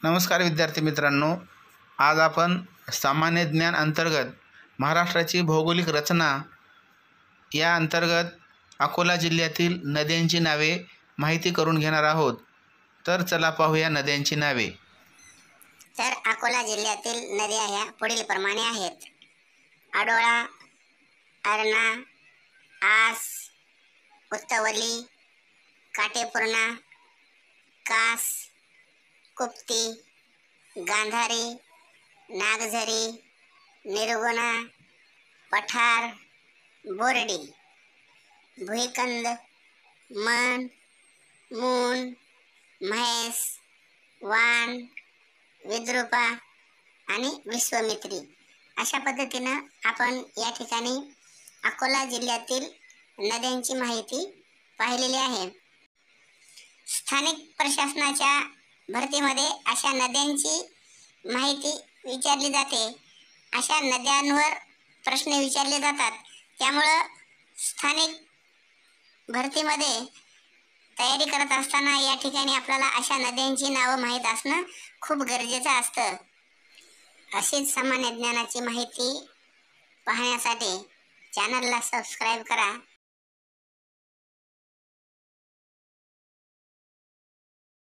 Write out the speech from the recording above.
नमस्कार विद्यार्थी मित्रांनो, आज आपण सामान्य ज्ञान अंतर्गत महाराष्ट्राची भौगोलिक रचना या अंतर्गत अकोला जिल्ह्यातील नद्यांची नावे माहिती करून घेणार आहोत। तर चला पाहूया नद्यांची नावे। तर अकोला जिल्ह्यातील नद्या ह्या पुढील प्रमाणे आहेत। आडोळा, अरणा, आस, उत्तवली, काटेपूर्णा, कास, कुप्ती, गांधारी, नागझरी, निर्गुणा, पठार, बोर्डी, भुईकंद, मन, मून, म्हैस, वाण, विद्रुपा आणि विश्वामित्री अशा पद्धतीनं आपण या ठिकाणी अकोला जिल्ह्यातील नद्यांची माहिती पाहिलेली आहे। स्थानिक प्रशासनाच्या भरतीमध्ये अशा नद्यांची माहिती विचारली जाते। अशा नद्यांवर प्रश्न विचारले जातात, त्यामुळे स्थानिक भरतीमध्ये तयारी करत असताना या ठिकाणी आपल्याला अशा नद्यांची नावं माहीत असणं खूप गरजेचं असतं। अशीच सामान्य ज्ञानाची माहिती पाहण्यासाठी चॅनलला सबस्क्राईब करा।